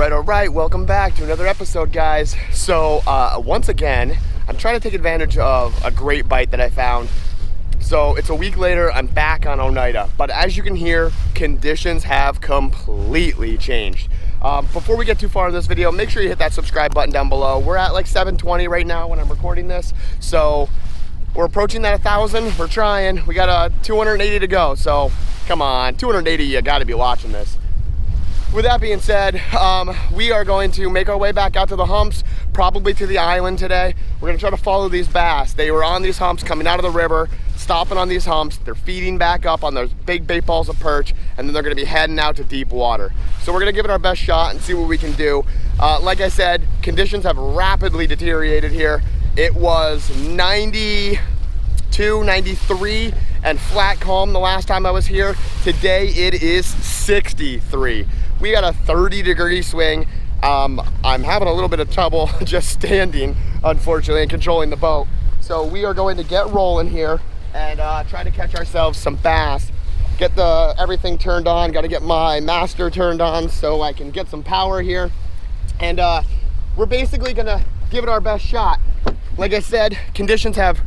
All right, welcome back to another episode, guys. So once again, I'm trying to take advantage of a great bite that I found. So it's a week later, I'm back on Oneida, but as you can hear, conditions have completely changed. Before we get too far in this video, make sure you hit that subscribe button down below. We're at like 720 right now when I'm recording this, so we're approaching that 1,000. We're trying. We got 280 to go, so come on, 280, you gotta be watching this. With that being said, we are going to make our way back out to the humps, probably to the island today. We're gonna try to follow these bass. They were on these humps coming out of the river, stopping on these humps. They're feeding back up on those big bait balls of perch, and then they're gonna be heading out to deep water. So we're gonna give it our best shot and see what we can do. Like I said, conditions have rapidly deteriorated here. It was 92, 93, and flat calm the last time I was here. Today it is 63. We got a 30-degree swing. I'm having a little bit of trouble just standing, unfortunately, and controlling the boat. So we are going to get rolling here and try to catch ourselves some bass. Get everything turned on. Got to get my master turned on so I can get some power here. And we're basically gonna give it our best shot. Like I said, conditions have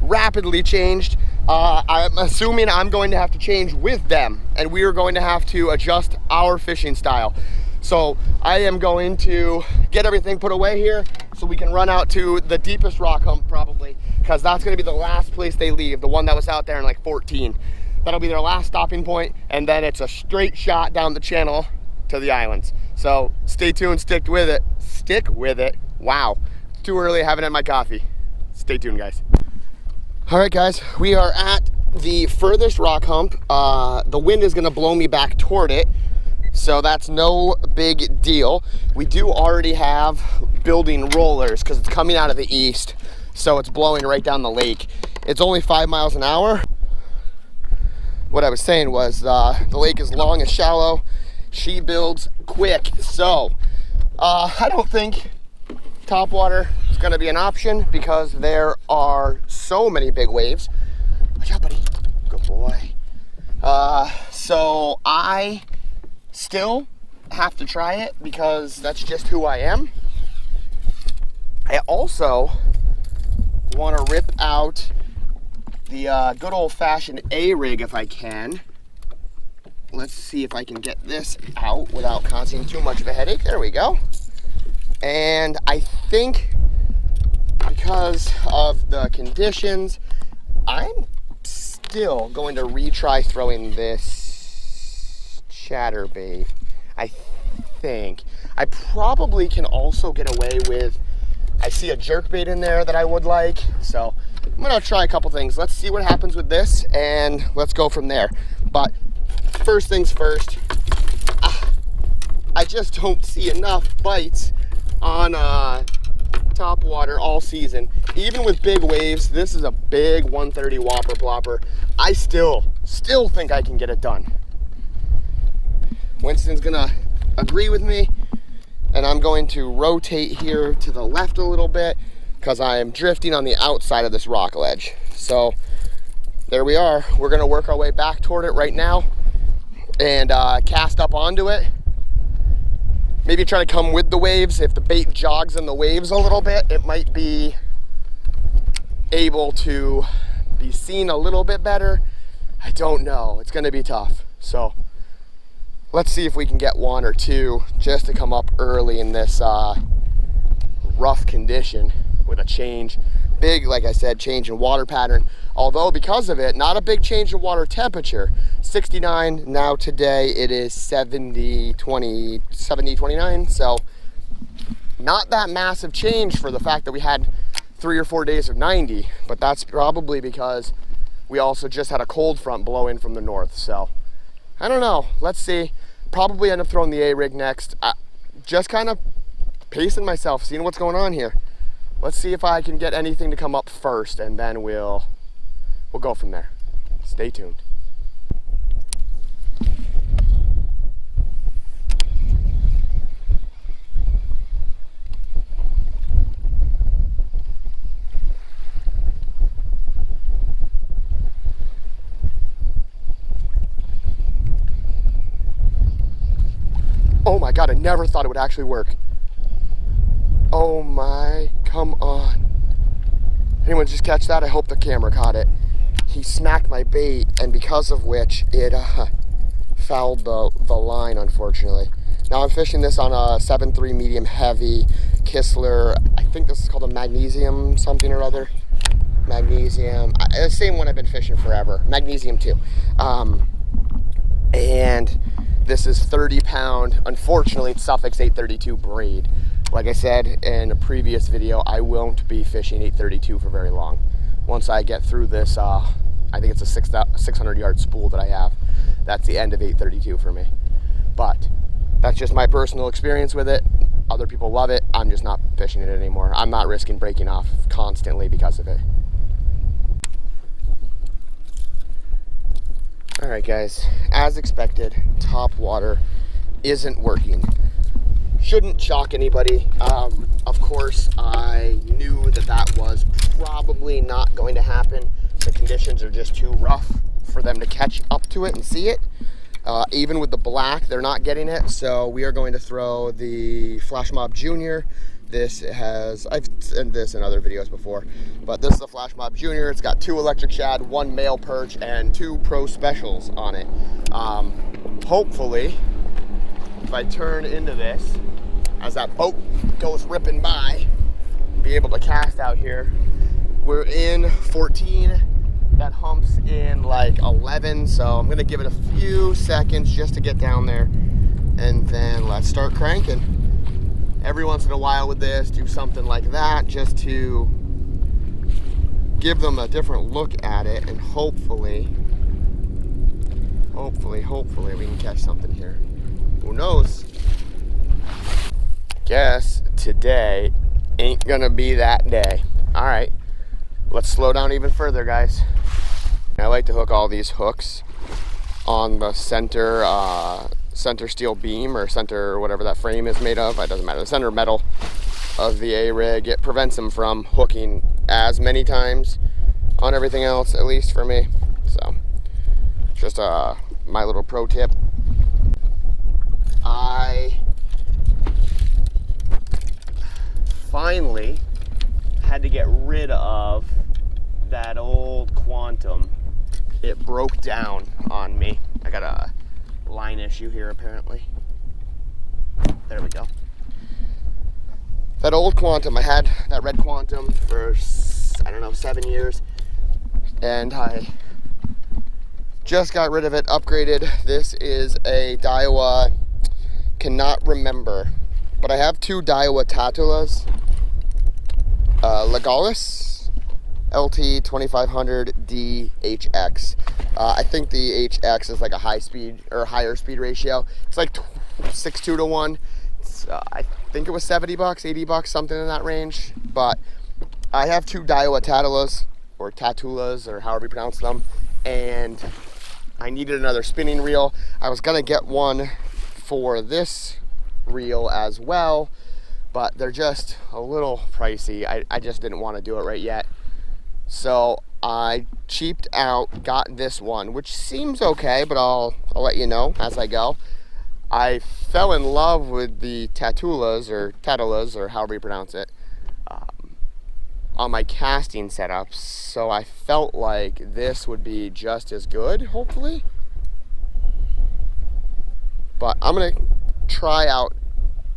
rapidly changed. I'm assuming I'm going to have to change with them, and we are going to have to adjust our fishing style. So I am going to get everything put away here so we can run out to the deepest rock hump probably, because that's going to be the last place they leave, the one that was out there in like 14. That'll be their last stopping point, and then it's a straight shot down the channel to the islands. So stay tuned, stick with it. Wow, it's too early, I haven't had my coffee. Stay tuned, guys. All right, guys, we are at the furthest rock hump. The wind is gonna blow me back toward it, so that's no big deal. We do already have building rollers because it's coming out of the east, so it's blowing right down the lake. It's only 5 miles an hour. What I was saying was the lake is long and shallow. She builds quick, so I don't think topwater is going to be an option because there are so many big waves. Watch out, buddy. Good boy. So I still have to try it because that's just who I am. I also want to rip out the good old-fashioned A-rig if I can. Let's see if I can get this out without causing too much of a headache. There we go. And I think because of the conditions, I'm still going to retry throwing this chatterbait. I think I probably can also get away with, I see a jerkbait in there that I would like, so I'm gonna try a couple things. Let's see what happens with this and let's go from there. But first things first, I just don't see enough bites on topwater all season. Even with big waves, this is a big 130 whopper plopper. I still think I can get it done. Winston's gonna agree with me, and I'm going to rotate here to the left a little bit because I am drifting on the outside of this rock ledge. So there we are. We're gonna work our way back toward it right now and cast up onto it. Maybe try to come with the waves. If the bait jogs in the waves a little bit, it might be able to be seen a little bit better. I don't know, it's gonna be tough. So let's see if we can get one or two just to come up early in this rough condition with a change. Big, like I said, change in water pattern. Although because of it, not a big change in water temperature. 69 now today, it is 70, 29. So not that massive change for the fact that we had 3 or 4 days of 90, but that's probably because we also just had a cold front blow in from the north. So I don't know, let's see. Probably end up throwing the A-rig next. Just kind of pacing myself, seeing what's going on here. Let's see if I can get anything to come up first, and then we'll go from there. Stay tuned. Oh my God, God, I never thought it would actually work. Oh my, come on. Anyone just catch that? I hope the camera caught it. He smacked my bait, and because of which it fouled the line, unfortunately. Now I'm fishing this on a 7.3 medium heavy Kistler. I think this is called a magnesium something or other. Magnesium, the same one I've been fishing forever. Magnesium 2. And this is 30 pound, unfortunately it's Suffix 832 braid. Like I said in a previous video, I won't be fishing 832 for very long. Once I get through this, I think it's a 600 yard spool that I have. That's the end of 832 for me. But that's just my personal experience with it. Other people love it. I'm just not fishing it anymore. I'm not risking breaking off constantly because of it. All right, guys, as expected, Topwater isn't working. Shouldn't shock anybody. Of course, I knew that was probably not going to happen. The conditions are just too rough for them to catch up to it and see it. Even with the black, they're not getting it. So we are going to throw the Flash Mob Junior. This has, I've seen this in other videos before, but this is a Flash Mob Junior. It's got 2 electric shad, 1 male perch, and 2 pro specials on it. Hopefully, if I turn into this, as that boat goes ripping by, be able to cast out here. We're in 14, that hump's in like 11, so I'm gonna give it a few seconds just to get down there, and then let's start cranking. Every once in a while with this, do something like that just to give them a different look at it, and hopefully we can catch something here. Who knows? Guess today ain't gonna be that day. All right, let's slow down even further, guys. I like to hook all these hooks on the center steel beam or center whatever that frame is made of. It doesn't matter, the center metal of the A-rig. It prevents them from hooking as many times on everything else, at least for me. So just my little pro tip. I finally had to get rid of that old Quantum. It broke down on me. I got a line issue here apparently. There we go. That old Quantum, I had that red Quantum for, I don't know, 7 years, and I just got rid of it, upgraded. This is a Daiwa, cannot remember, but I have 2 Daiwa Tatulas, Legalis LT 2500D HX. I think the HX is like a high speed or higher speed ratio. It's like 6.2 to 1. I think it was 70 bucks, 80 bucks, something in that range. But I have 2 Daiwa Tatulas, or Tatulas, or however you pronounce them, and I needed another spinning reel. I was gonna get one for this reel as well, but they're just a little pricey. I just didn't want to do it right yet. So I cheaped out, got this one, which seems okay, but I'll let you know as I go. I fell in love with the Tatulas, or however you pronounce it, on my casting setup, so I felt like this would be just as good, hopefully. But I'm gonna try out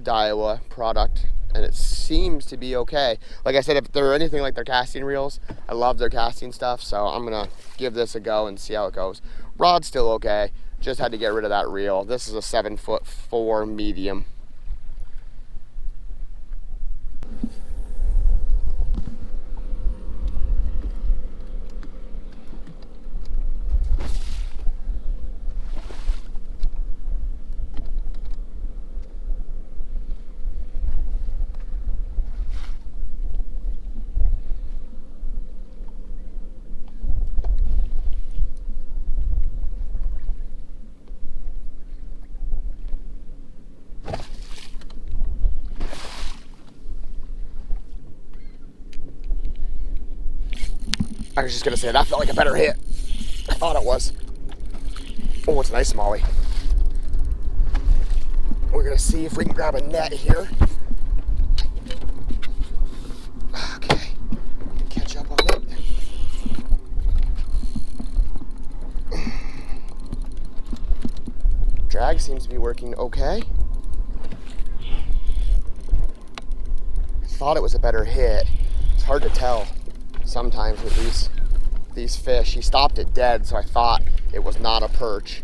Daiwa product, and it seems to be okay. Like I said, if they're anything like their casting reels, I love their casting stuff, so I'm gonna give this a go and see how it goes. Rod's still okay, just had to get rid of that reel. This is a 7'4" medium. I was just gonna say, that felt like a better hit. I thought it was. Oh, it's a nice smallie. We're gonna see if we can grab a net here. Okay, catch up on it. Drag seems to be working okay. I thought it was a better hit. It's hard to tell sometimes with these fish. He stopped it dead, so I thought it was not a perch.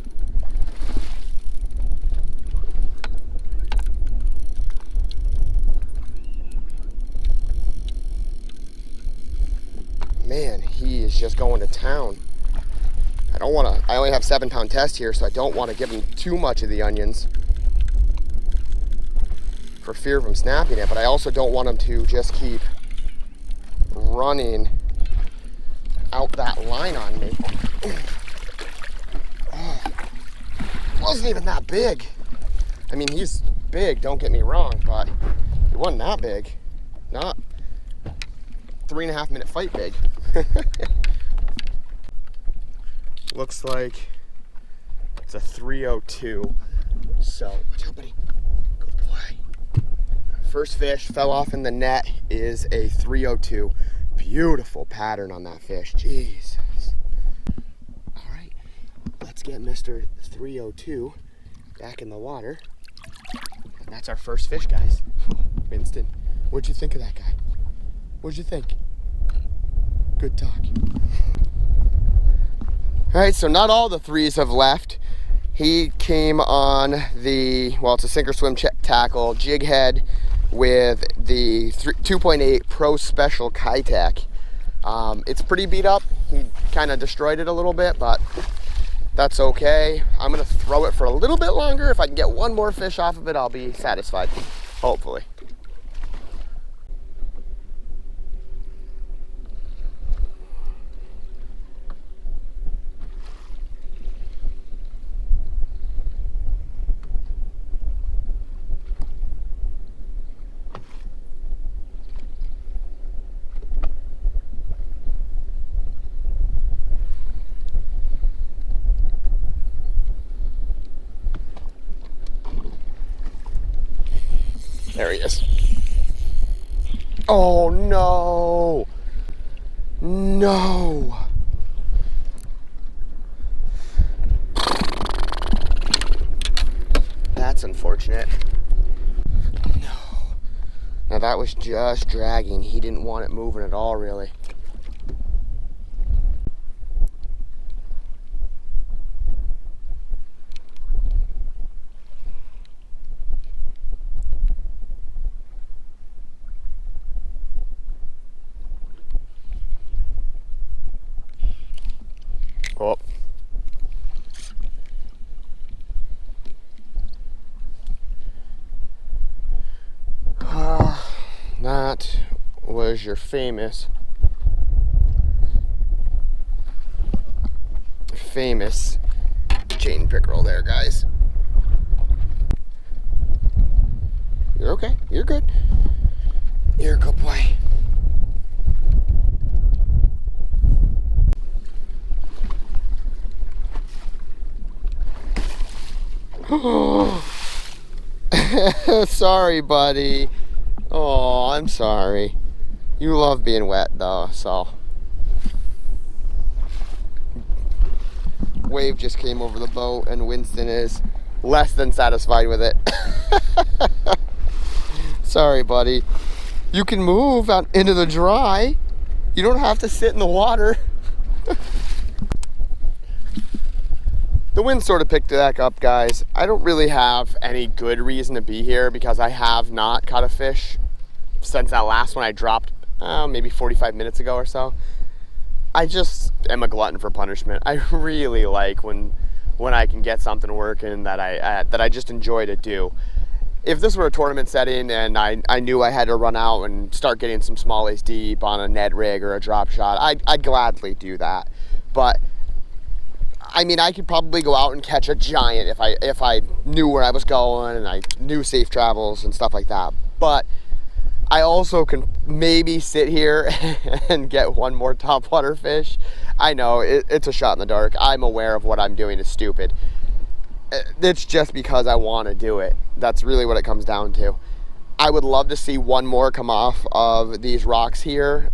Man, he is just going to town. I only have 7-pound test here, so I don't want to give him too much of the onions for fear of him snapping it, but I also don't want him to just keep running out that line on me. Oh, wasn't even that big. I mean, he's big, don't get me wrong, but he wasn't that big. Not 3.5 minute fight big. Looks like it's a 302. So, watch out, buddy. Good boy. First fish fell off in the net is a 302. Beautiful pattern on that fish. Jesus. All right, let's get Mr. 302 back in the water. And that's our first fish, guys. Winston, what'd you think of that guy? What'd you think? Good talk. All right, so not all the threes have left. He came on the, well, it's a sinker swim tackle jig head with the 2.8 Pro Special Keitech. It's pretty beat up. He kind of destroyed it a little bit, but that's okay. I'm gonna throw it for a little bit longer. If I can get one more fish off of it, I'll be satisfied, hopefully. There he is. Oh no! No! That's unfortunate. No. Now that was just dragging. He didn't want it moving at all, really. Oh. That was your famous chain pickerel there, guys. You're okay. You're good. You're a good boy. Sorry, buddy. Oh, I'm sorry. You love being wet, though, so. Wave just came over the boat, and Winston is less than satisfied with it. Sorry, buddy. You can move out into the dry. You don't have to sit in the water. The wind sort of picked it back up, guys. I don't really have any good reason to be here because I have not caught a fish since that last one I dropped maybe 45 minutes ago or so. I just am a glutton for punishment. I really like when I can get something working that I just enjoy to do. If this were a tournament setting and I knew I had to run out and start getting some smallies deep on a Ned rig or a drop shot, I'd gladly do that. But I mean, I could probably go out and catch a giant if I knew where I was going and I knew safe travels and stuff like that. But I also can maybe sit here and get one more topwater fish. I know it's a shot in the dark. I'm aware of what I'm doing is stupid. it's just because I want to do it. That's really what it comes down to. I would love to see one more come off of these rocks here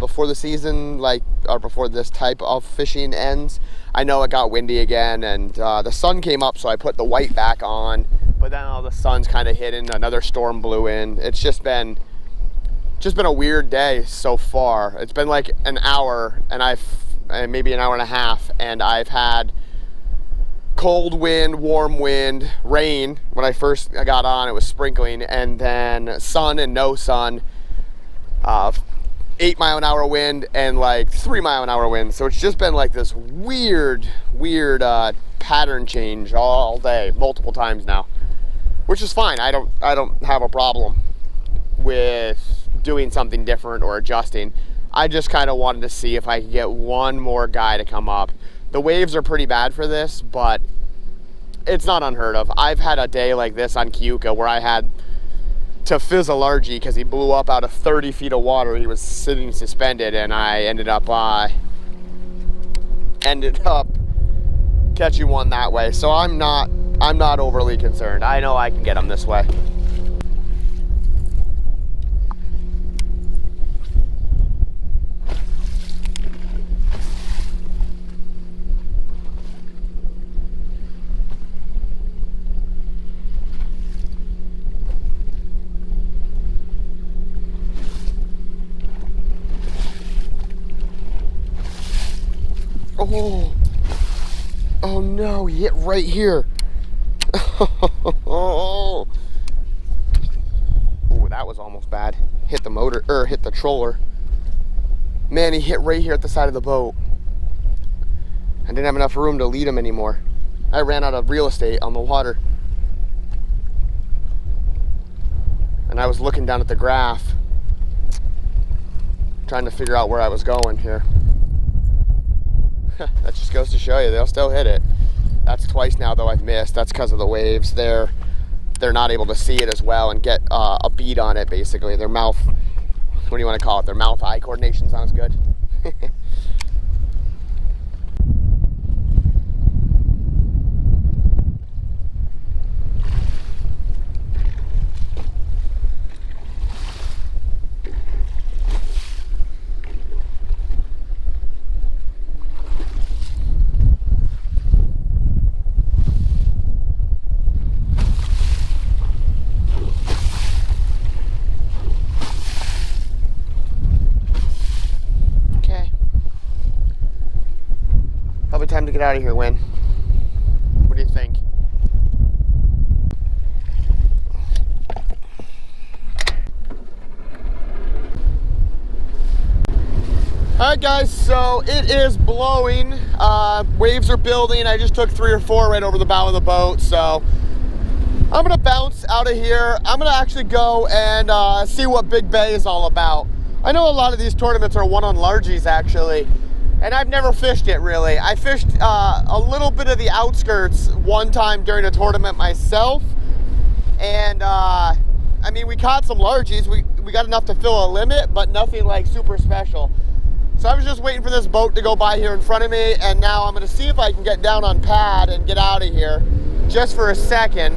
before the season, or before this type of fishing ends. I know it got windy again, and the sun came up, so I put the white back on, but then all the sun's kind of hidden, another storm blew in. It's just been a weird day so far. It's been like an hour, and maybe an hour and a half, and I've had cold wind, warm wind, rain. When I first got on, it was sprinkling, and then sun and no sun, 8-mile-an-hour wind and like 3-mile-an-hour wind. So it's just been like this weird pattern change all day, multiple times now, which is fine. I don't have a problem with doing something different or adjusting. I just kind of wanted to see if I could get one more guy to come up. The waves are pretty bad for this, but it's not unheard of. I've had a day like this on Keuka where I had to fizz a largie because he blew up out of 30 feet of water. He was sitting suspended, and I ended up catching one that way. So I'm not overly concerned. I know I can get him this way. Oh no, he hit right here. Oh, that was almost bad. Hit the motor, or hit the troller. Man, he hit right here at the side of the boat. I didn't have enough room to lead him anymore. I ran out of real estate on the water. And I was looking down at the graph, trying to figure out where I was going here. That just goes to show you, they'll still hit it. That's twice now though I've missed. That's because of the waves. They're not able to see it as well and get a bead on it, basically. Their mouth, what do you want to call it? Their mouth-eye coordination sounds good. Probably time to get out of here, Win. What do you think? Alright guys, so it is blowing. Waves are building. I just took 3 or 4 right over the bow of the boat, so I'm gonna bounce out of here. I'm gonna actually go and see what Big Bay is all about. I know a lot of these tournaments are one on largies actually, and I've never fished it really. I fished a little bit of the outskirts one time during a tournament myself, and I mean, we caught some largies. We got enough to fill a limit, but nothing like super special. So I was just waiting for this boat to go by here in front of me, and now I'm gonna see if I can get down on pad and get out of here just for a second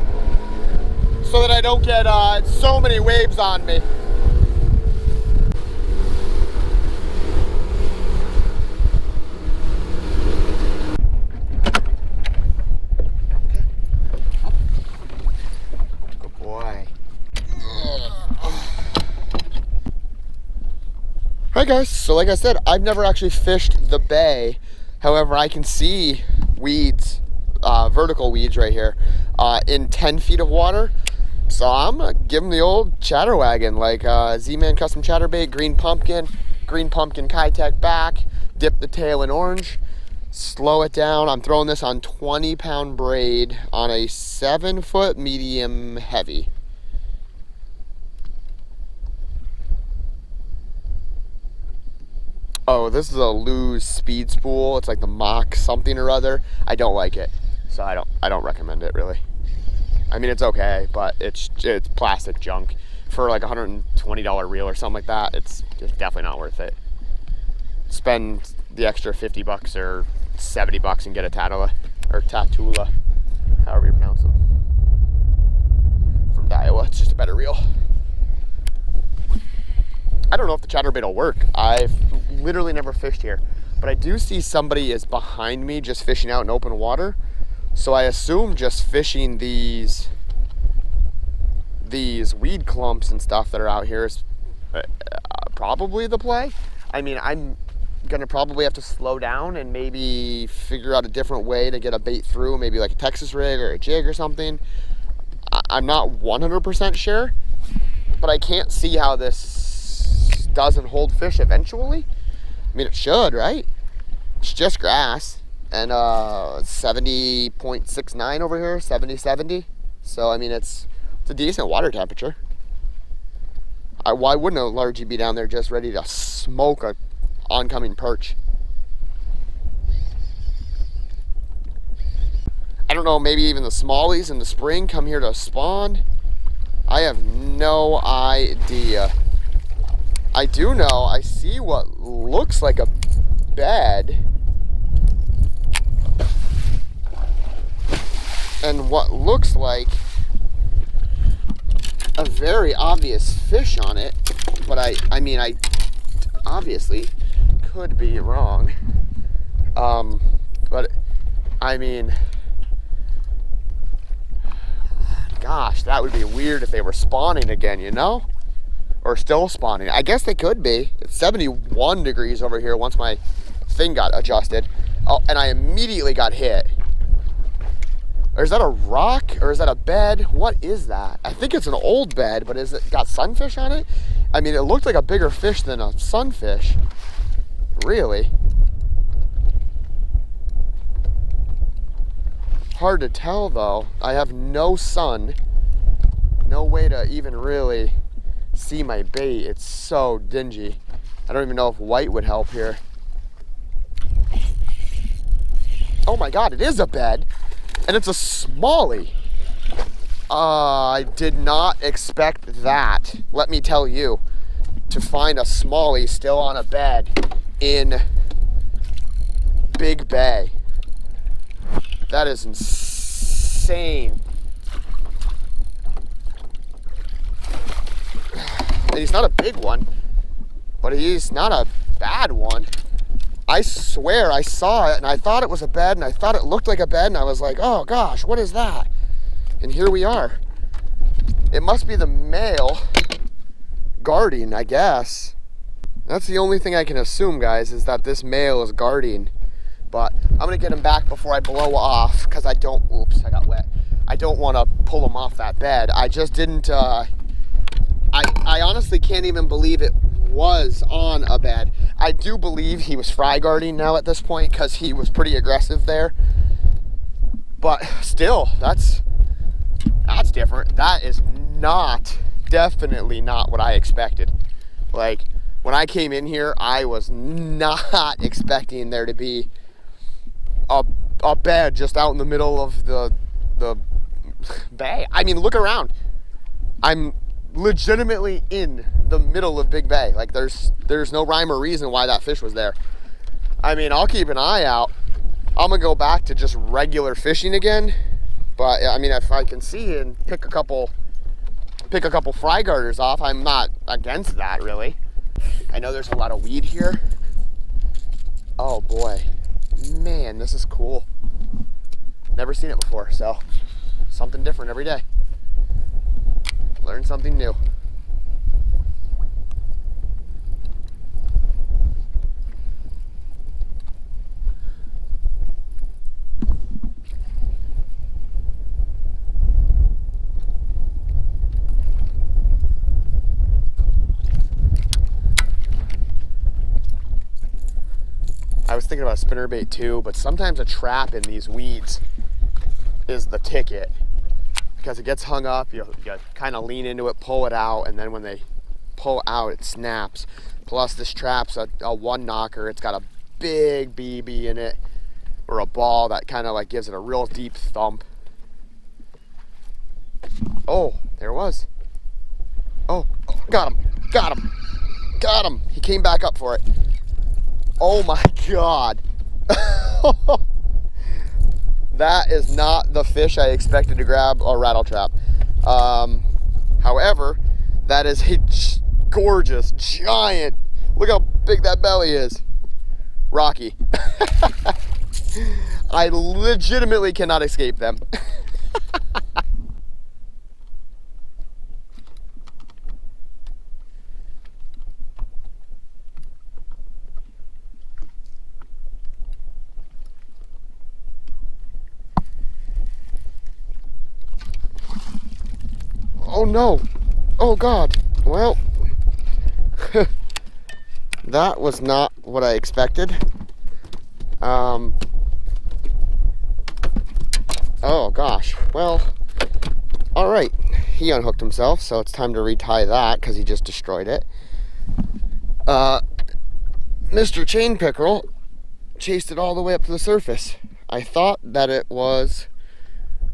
so that I don't get so many waves on me. Good boy. Hi guys, so like I said, I've never actually fished the bay. However, I can see weeds, vertical weeds right here, in 10 feet of water. So I'm gonna give them the old chatterwagon, like Z-Man Custom Chatterbait, green pumpkin Keitech back, dip the tail in orange, slow it down. I'm throwing this on 20-pound braid on a 7-foot medium heavy. Oh, this is a loose speed spool. It's like the Mach something or other. I don't like it, so I don't recommend it really. I mean, it's okay, but it's plastic junk. For like $120 reel or something like that, it's definitely not worth it. Spend the extra $50 or $70 and get a Tatula or Tatula. however you pronounce them. From Daiwa, it's just a better reel. I don't know if the chatterbait will work. I've literally never fished here, but I do see somebody is behind me just fishing out in open water. So I assume just fishing these weed clumps and stuff that are out here is probably the play. I mean, I'm gonna probably have to slow down and maybe figure out a different way to get a bait through, maybe like a Texas rig or a jig or something. I'm not 100% sure, but I can't see how this doesn't hold fish eventually. I mean, it should, right? It's just grass, and 70.69 over here, 70. So I mean, it's a decent water temperature. Why wouldn't a largie be down there just ready to smoke a oncoming perch? I don't know, maybe even the smallies in the spring come here to spawn. I have no idea. I do know I see what looks like a bed and what looks like a very obvious fish on it, but I mean, I obviously could be wrong. But I mean, gosh, that would be weird if they were spawning again, you know? Or still spawning. I guess they could be. It's 71 degrees over here once my thing got adjusted. Oh, and I immediately got hit. Or is that a rock? Or is that a bed? What is that? I think it's an old bed, but is it got sunfish on it? I mean, it looked like a bigger fish than a sunfish. Really? Hard to tell though. I have no sun. No way to even really see my bait. It's so dingy. I don't even know if white would help here. Oh my God, it is a bed. And it's a smallie. I did not expect that, let me tell you, to find a smallie still on a bed in Big Bay. That is insane. And he's not a big one, but he's not a bad one. I swear I saw it and I thought it was a bed and I thought it looked like a bed and I was like, oh gosh, what is that? And here we are. It must be the male guarding, I guess. That's the only thing I can assume, guys, is that this male is guarding. But I'm gonna get him back before I blow off because I don't, oops, I got wet. I don't wanna pull him off that bed. I just didn't, I honestly can't even believe it was on a bed. I do believe he was fry guarding now at this point because he was pretty aggressive there. But still, that's different. That is definitely not what I expected. Like, when I came in here, I was not expecting there to be a bed just out in the middle of the bay. I mean, look around. I'm legitimately in the middle of Big Bay. Like, there's no rhyme or reason why that fish was there. I mean, I'll keep an eye out. I'm gonna go back to just regular fishing again. But I mean, if I can see and pick a couple fry garters off, I'm not against that really. I know there's a lot of weed here. Oh boy, man, this is cool. Never seen it before, so something different every day. Learn something new. I was thinking about a spinnerbait too, but sometimes a trap in these weeds is the ticket. Because it gets hung up, you kind of lean into it, pull it out, and then when they pull out, it snaps. Plus, this trap's a one knocker. It's got a big BB in it, or a ball that kind of like gives it a real deep thump. Oh, there it was. Oh, got him. He came back up for it. Oh my God. That is not the fish I expected to grab a rattle trap. However, that is a gorgeous, giant, look how big that belly is. Rocky. I legitimately cannot escape them. Oh no. Oh God. Well, that was not what I expected. Oh gosh. Well, all right. He unhooked himself, so it's time to retie that because he just destroyed it. Mr. Chain Pickerel chased it all the way up to the surface. I thought that it was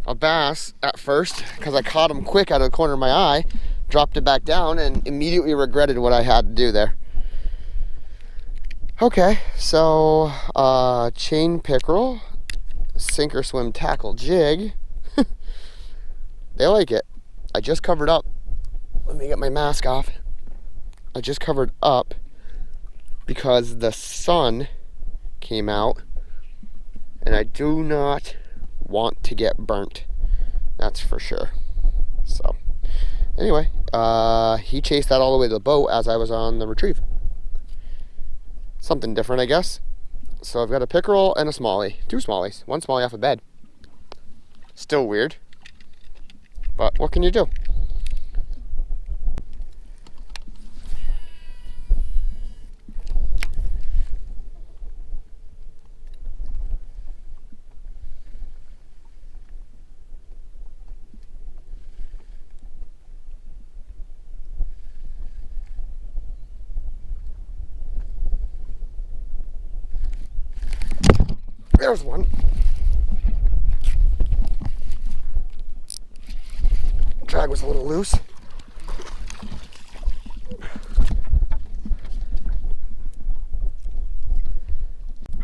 a bass at first because I caught him quick out of the corner of my eye, dropped it back down, and immediately regretted what I had to do there. Okay, so chain pickerel, sink or swim tackle jig. They like it. I just covered up. Let me get my mask off. I just covered up because the sun came out and I do not want to get burnt. That's for sure. So anyway, he chased that all the way to the boat as I was on the retrieve. Something different, I guess. So I've got a pickerel and a smallie. Two smallies. One smallie off a bed. Still weird. But what can you do? There's one. Drag was a little loose.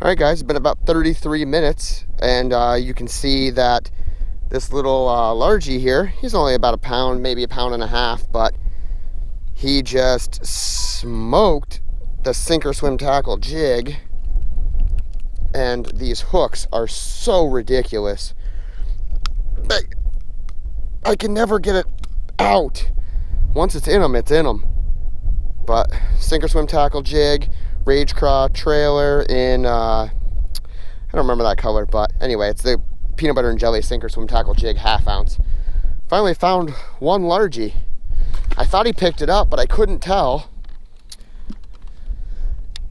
All right, guys, it's been about 33 minutes, and you can see that this little largie here, he's only about a pound, maybe a pound and a half, but he just smoked the sink or swim tackle jig. And these hooks are so ridiculous. I can never get it out. Once it's in them, it's in them. But sink or swim tackle jig, Rage Craw trailer in, I don't remember that color, but anyway, it's the peanut butter and jelly sink or swim tackle jig, 1/2 ounce. Finally found one largie. I thought he picked it up, but I couldn't tell.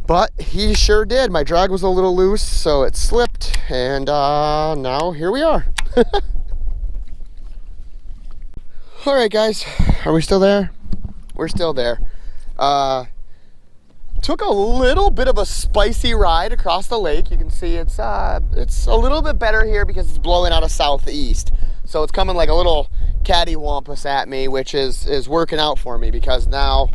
But he sure did. My drag was a little loose, so it slipped, and now here we are. All right, guys, are we still there? We're still there. Took a little bit of a spicy ride across the lake. You can see it's a little bit better here because it's blowing out of southeast. So it's coming like a little cattywampus at me, which is working out for me because now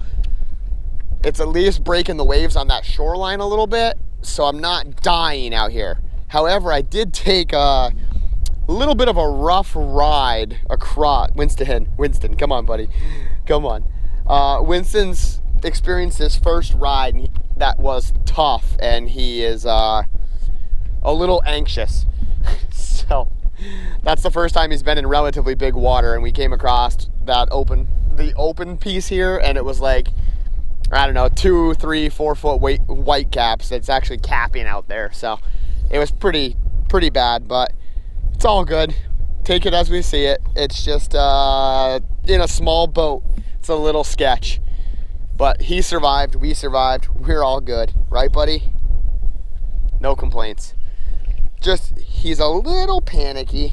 it's at least breaking the waves on that shoreline a little bit, so I'm not dying out here. However, I did take a little bit of a rough ride across. Winston, come on, buddy. Come on. Winston's experienced his first ride, and that was tough, and he is a little anxious. So that's the first time he's been in relatively big water, and we came across the open piece here, and it was like, I don't know, 2, 3, 4 foot white caps that's actually capping out there. So it was pretty bad, but it's all good. Take it as we see it. It's just in a small boat. It's a little sketch, but he survived, we survived, we're all good, right, buddy? No complaints. Just, he's a little panicky.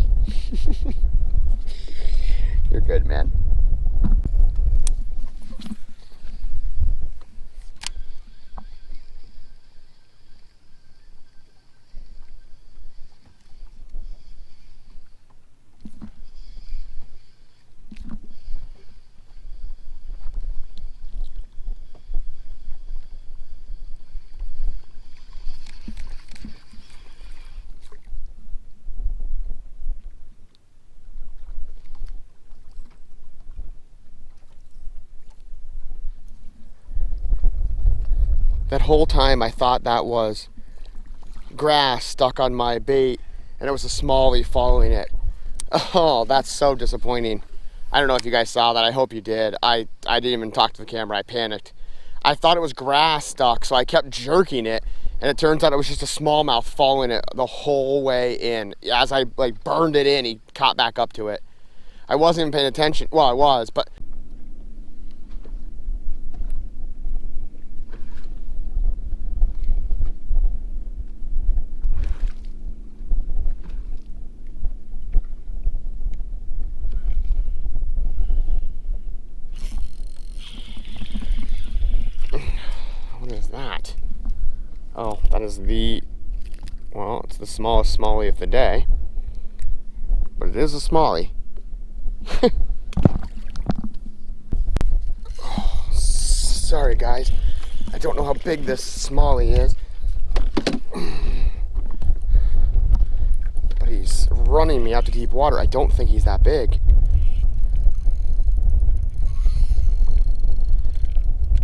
You're good, man. That whole time I thought that was grass stuck on my bait, and it was a smallie following it. Oh, that's so disappointing. I don't know if you guys saw that. I hope you did. I didn't even talk to the camera. I panicked. I thought it was grass stuck, so I kept jerking it, and it turns out it was just a smallmouth following it the whole way in. As I like burned it in, he caught back up to it. I wasn't even paying attention. Well, I was, but what is that? Oh, that is well, it's the smallest smallie of the day. But it is a smallie. Oh, sorry guys. I don't know how big this smallie is. But he's running me out to deep water. I don't think he's that big.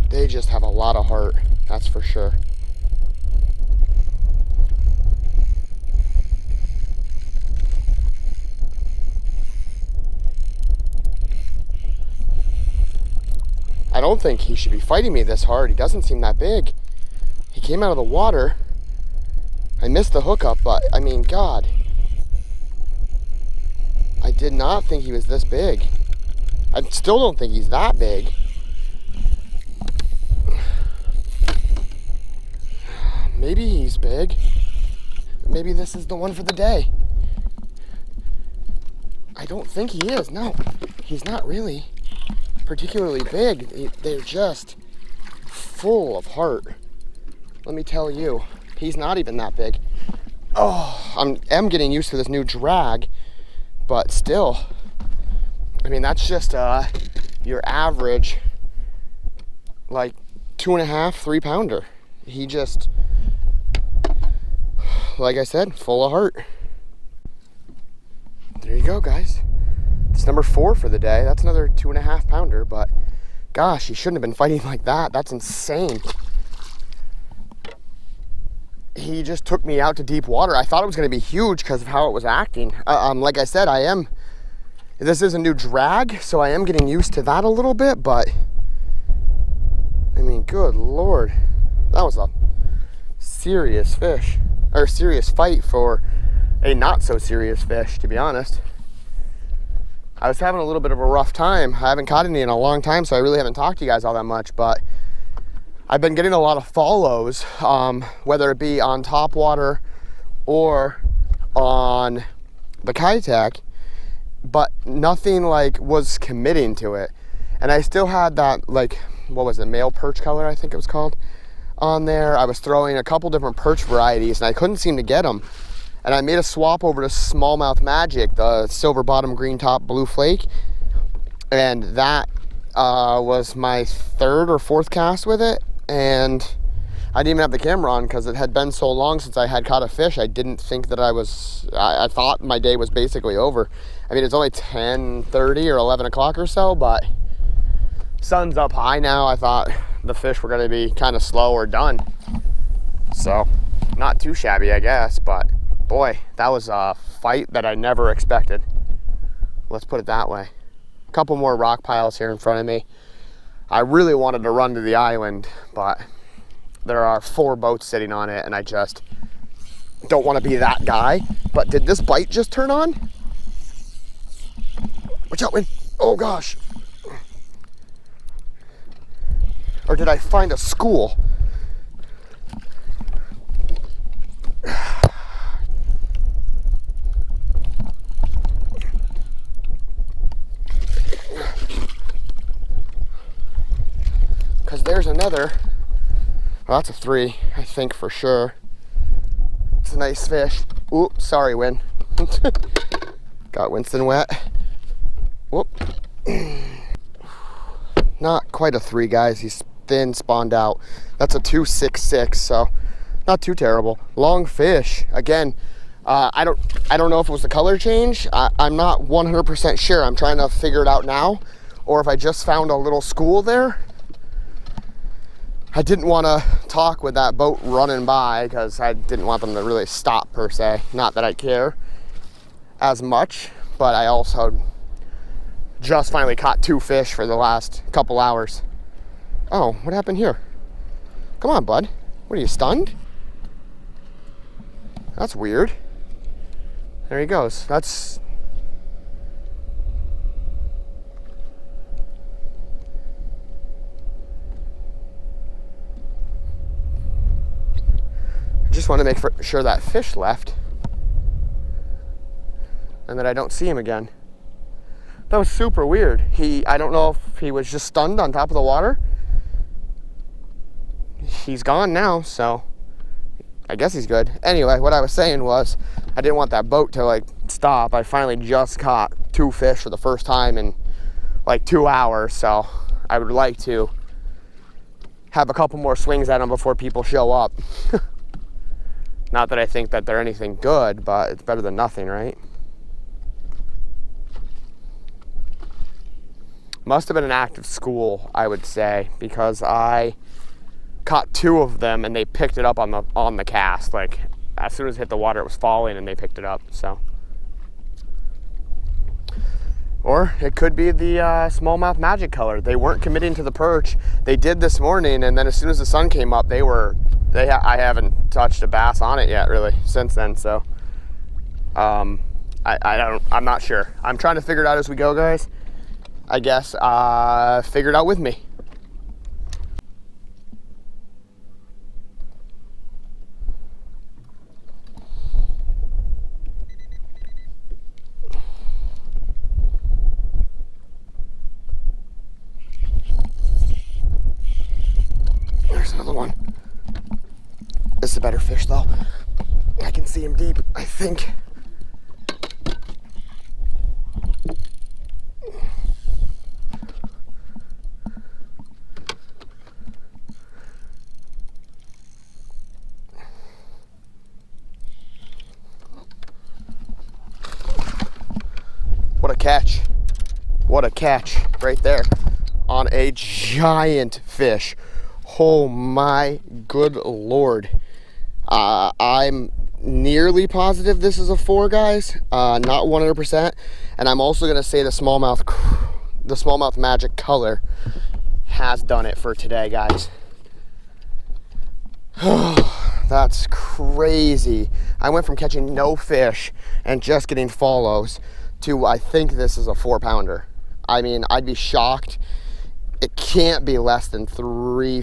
They just have a lot of heart, that's for sure. I don't think he should be fighting me this hard. He doesn't seem that big. He came out of the water. I missed the hookup, but I mean, God. I did not think he was this big. I still don't think he's that big. Maybe he's big. Maybe this is the one for the day. I don't think he is. No, he's not really particularly big. They're just full of heart. Let me tell you, he's not even that big. Oh, I'm getting used to this new drag, but still, I mean, that's just your average, like 2.5, 3 pounder. He just, like I said, full of heart. There you go, guys. It's number 4 for the day. That's another 2.5 pounder, but gosh, he shouldn't have been fighting like that. That's insane. He just took me out to deep water. I thought it was going to be huge because of how it was acting. Like I said, this is a new drag, so I am getting used to that a little bit, but I mean, good Lord, that was a serious fish, or serious fight for a not so serious fish, to be honest. I was having a little bit of a rough time. I haven't caught any in a long time, so I really haven't talked to you guys all that much, but I've been getting a lot of follows, whether it be on Topwater or on the Keitech, but nothing like was committing to it. And I still had that, like, what was it, male perch color, I think it was called, on there. I was throwing a couple different perch varieties and I couldn't seem to get them. And I made a swap over to smallmouth magic, the silver bottom, green top, blue flake. And that was my 3rd or 4th cast with it. And I didn't even have the camera on because it had been so long since I had caught a fish. I didn't think that I thought my day was basically over. I mean, it's only 10:30 or 11 o'clock or so, but sun's up high now. I thought the fish were going to be kind of slow or done. So, not too shabby, I guess, but boy, that was a fight that I never expected. Let's put it that way. A couple more rock piles here in front of me. I really wanted to run to the island, but there are 4 boats sitting on it, and I just don't want to be that guy. But did this bite just turn on? Watch out, Win. Oh gosh. Or did I find a school? Because there's another. Well, that's a 3, I think, for sure. It's a nice fish. Ooh, sorry, Win. Got Winston wet. Whoop. Not quite a 3, guys. He's thin, spawned out. That's a 2.66, so not too terrible. Long fish. Again, I don't know if it was the color change. I'm not 100% sure. I'm trying to figure it out now, or if I just found a little school there. I didn't want to talk with that boat running by because I didn't want them to really stop per se. Not that I care as much, but I also just finally caught 2 fish for the last couple hours. Oh, what happened here? Come on, bud. What are you, stunned? That's weird. There he goes. That's... I just want to make sure that fish left and that I don't see him again. That was super weird. I don't know if he was just stunned on top of the water. He's gone now, so I guess he's good. Anyway, what I was saying was I didn't want that boat to like stop. I finally just caught 2 fish for the first time in like 2 hours, so I would like to have a couple more swings at them before people show up. Not that I think that they're anything good, but it's better than nothing, right? Must have been an act of school, I would say, because I caught 2 of them and they picked it up on the cast. Like as soon as it hit the water, it was falling and they picked it up. So, or it could be the smallmouth magic color. They weren't committing to the perch. They did this morning, and then as soon as the sun came up, I haven't touched a bass on it yet really since then. So I'm not sure. I'm trying to figure it out as we go, guys. I guess figure it out with me. There's another one. This is a better fish though. I can see him deep, I think. What a catch. What a catch right there on a giant fish. Oh my good Lord. I'm nearly positive this is a 4, guys. Not 100%. And I'm also gonna say the smallmouth magic color has done it for today, guys. That's crazy. I went from catching no fish and just getting follows to I think this is a 4-pounder. I mean, I'd be shocked. It can't be less than 3.5,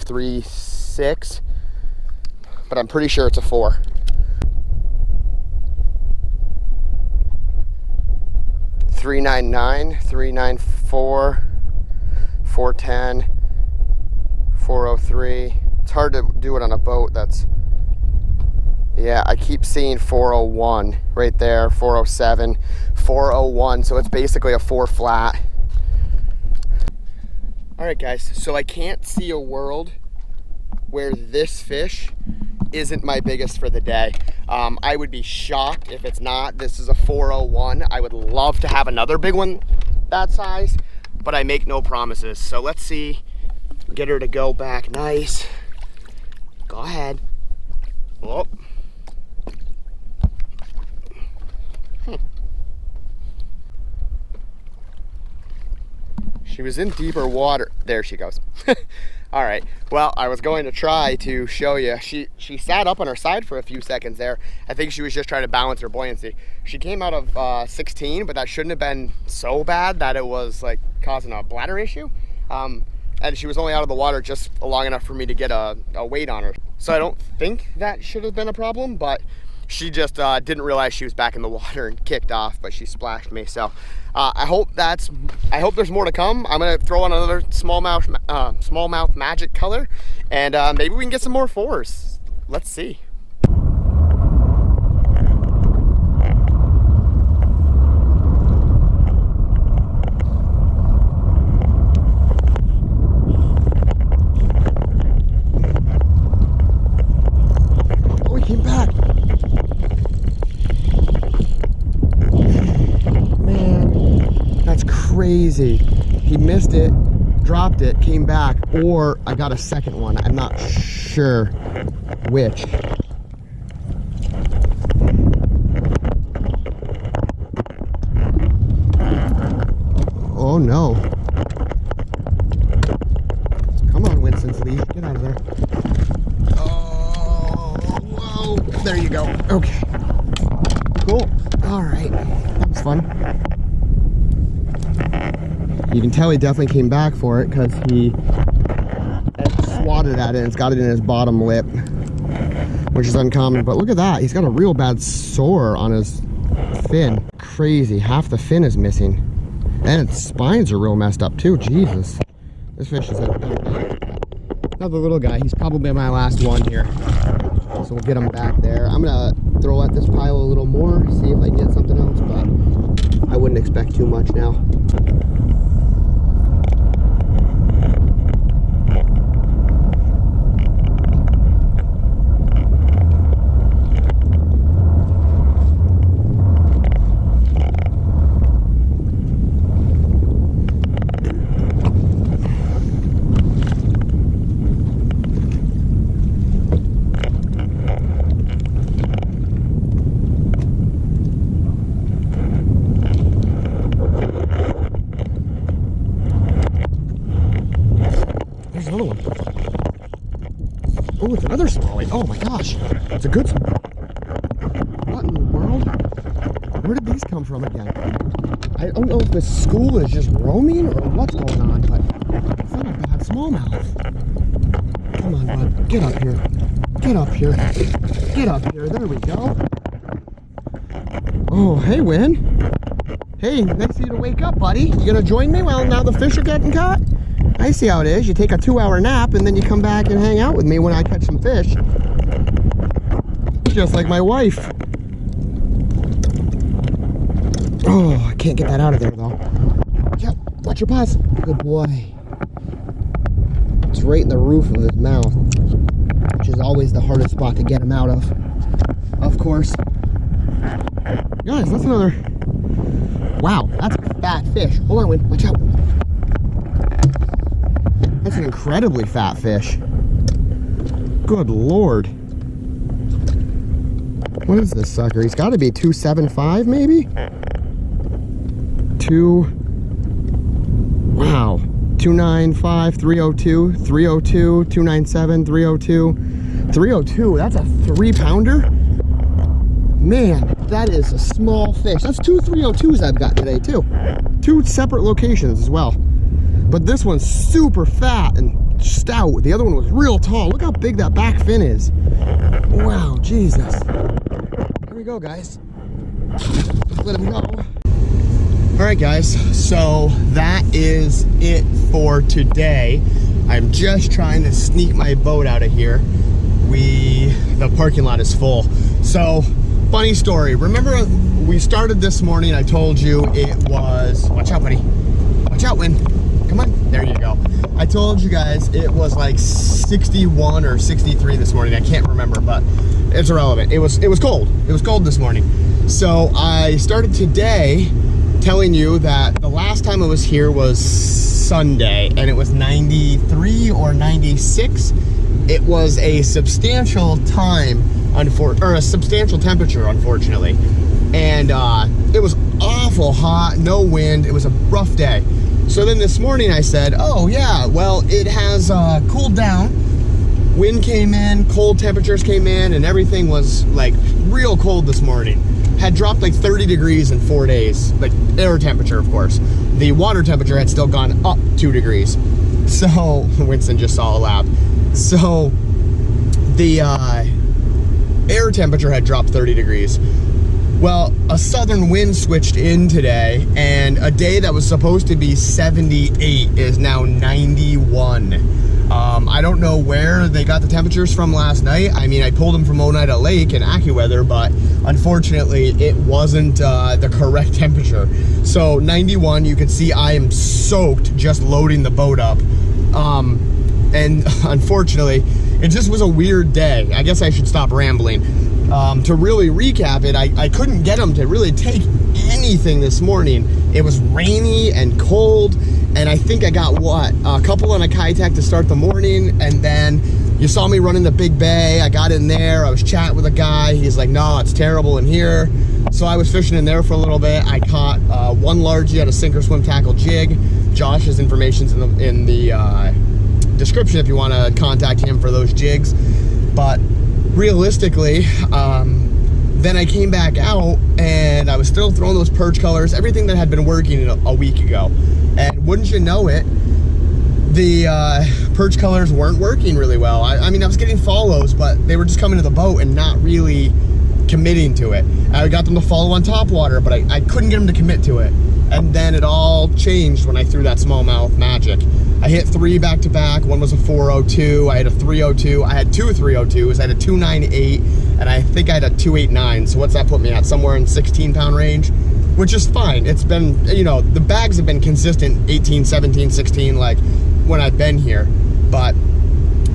3.6, but I'm pretty sure it's a 4. $3.99, $3.94, $4.10, $4.03. It's hard to do it on a boat that's, yeah, I keep seeing 4.01 right there, 4.07, 4.01, so it's basically a 4 flat. All right, guys, so I can't see a world where this fish isn't my biggest for the day. I would be shocked if it's not. This is a 4.01. I would love to have another big one that size, but I make no promises. So let's see, get her to go back nice. Go ahead. Oh. She was in deeper water. There she goes. All right, well, I was going to try to show you. She sat up on her side for a few seconds there. I think she was just trying to balance her buoyancy. She came out of 16, but that shouldn't have been so bad that it was like causing a bladder issue. And she was only out of the water just long enough for me to get a weight on her. So I don't think that should have been a problem, but she just didn't realize she was back in the water and kicked off, but she splashed me. So I hope there's more to come. I'm gonna throw on another smallmouth magic color, and maybe we can get some more 4s. Let's see. Oh, he came back. Man, that's crazy. He missed it, dropped it, came back, or I got a second one. I'm not sure which. Oh no. Come on, Winston's leash. Get out of there. Oh, whoa. There you go. Okay. Cool. All right. That was fun. You can tell he definitely came back for it because he swatted at it and it's got it in his bottom lip, which is uncommon. But look at that. He's got a real bad sore on his fin. Crazy. Half the fin is missing. And its spines are real messed up too. Jesus. This fish is another little guy. He's probably my last one here. So we'll get him back there. I'm going to throw at this pile a little more, see if I can get something else, but I wouldn't expect too much now. Another one. Oh, it's another smallie. Oh my gosh. It's a good small. What in the world? Where did these come from again? I don't know if this school is just roaming or what's going on, but it's not a bad smallmouth. Come on, bud. Get up here. Get up here. Get up here. There we go. Oh, hey, Win. Hey, nice of you to wake up, buddy. You gonna join me while now the fish are getting caught? I see how it is. You take a 2-hour nap and then you come back and hang out with me when I catch some fish. Just like my wife. Oh, I can't get that out of there though. Yep, watch your paws. Good boy. It's right in the roof of his mouth, which is always the hardest spot to get him out of course. Guys, that's another. Wow, that's a fat fish. Hold on, Win. Watch out. That's an incredibly fat fish. Good Lord. What is this sucker? He's got to be 275 maybe? Wow. 295, 302, 302, 297, 302. 302, that's a 3-pounder? Man, that is a small fish. That's 2 302s I've got today too. 2 separate locations as well. But this one's super fat and stout. The other one was real tall. Look how big that back fin is. Wow, Jesus. Here we go, guys. Let's let him go. All right, guys. So that is it for today. I'm just trying to sneak my boat out of here. The parking lot is full. So, funny story. Remember we started this morning, I told you it was, watch out, buddy. Watch out, Win. Come on, there you go. I told you guys it was like 61 or 63 this morning. I can't remember, but it's irrelevant. It was cold. It was cold this morning. So I started today telling you that the last time I was here was Sunday and it was 93 or 96. It was a substantial time, or a substantial temperature, unfortunately. And it was awful hot, no wind. It was a rough day. So then this morning I said, oh yeah, well, it has cooled down. Wind came in, cold temperatures came in, and everything was like real cold this morning. Had dropped like 30 degrees in 4 days, like air temperature, of course. The water temperature had still gone up 2 degrees. So, Winston just saw a lap. So, the air temperature had dropped 30 degrees. Well, a southern wind switched in today, and a day that was supposed to be 78 is now 91. I don't know where they got the temperatures from last night. I mean, I pulled them from Oneida Lake and AccuWeather, but unfortunately, it wasn't the correct temperature. So 91, you can see I am soaked just loading the boat up. and unfortunately, it just was a weird day. I guess I should stop rambling. To really recap it, I couldn't get them to really take anything this morning. It was rainy and cold, and I think I got, what, a couple on a Keitech to start the morning, and then you saw me running the big bay. I got in there, I was chatting with a guy. He's like, no, it's terrible in here. So I was fishing in there for a little bit. I caught one largie at a sinker swim tackle jig. Josh's information's in the description if you want to contact him for those jigs. But realistically, then I came back out and I was still throwing those perch colors, everything that had been working a week ago. And wouldn't you know it, the perch colors weren't working really well. I mean, I was getting follows, but they were just coming to the boat and not really committing to it. I got them to follow on Topwater, but I couldn't get them to commit to it. And then it all changed when I threw that smallmouth magic. I hit 3 back to back. One was a 402. I had a 302. I had two 302s. I had a 298, and I think I had a 289. So what's that put me at? Somewhere in 16-pound range, which is fine. It's been, you know, the bags have been consistent 18, 17, 16, like when I've been here, but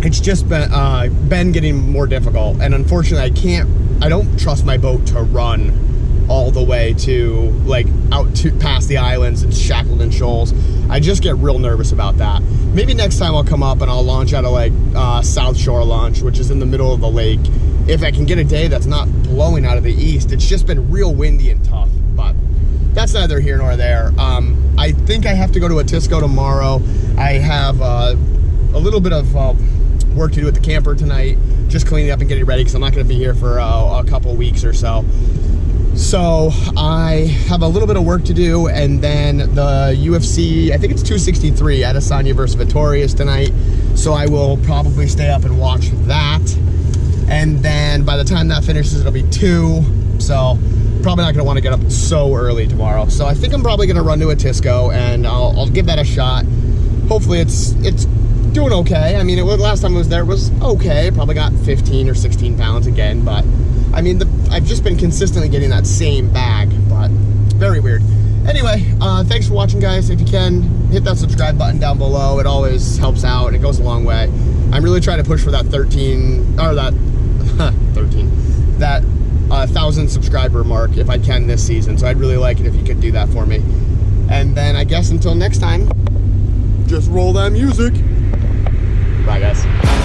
it's just been getting more difficult. And unfortunately, I don't trust my boat to run all the way to like out to past the islands and Shackleton Shoals. I just get real nervous about that. Maybe next time I'll come up and I'll launch out of like South Shore launch, which is in the middle of the lake. If I can get a day that's not blowing out of the east. It's just been real windy and tough, but that's neither here nor there. I think I have to go to Atisco tomorrow. I have a little bit of work to do at the camper tonight, just cleaning up and getting ready because I'm not going to be here for a couple weeks or so. So I have a little bit of work to do, and then the UFC, I think it's 263, Adesanya versus Vittorious tonight. So I will probably stay up and watch that. And then by the time that finishes, it'll be 2. So probably not going to want to get up so early tomorrow. So I think I'm probably going to run to Atisco, and I'll give that a shot. Hopefully it's doing okay. I mean, last time I was there, it was okay. Probably got 15 or 16 pounds again, but I mean, I've just been consistently getting that same bag, but very weird. Anyway, thanks for watching, guys. If you can, hit that subscribe button down below. It always helps out, and it goes a long way. I'm really trying to push for that 1,000 subscriber mark if I can this season. So I'd really like it if you could do that for me. And then I guess until next time, just roll that music. Bye, guys.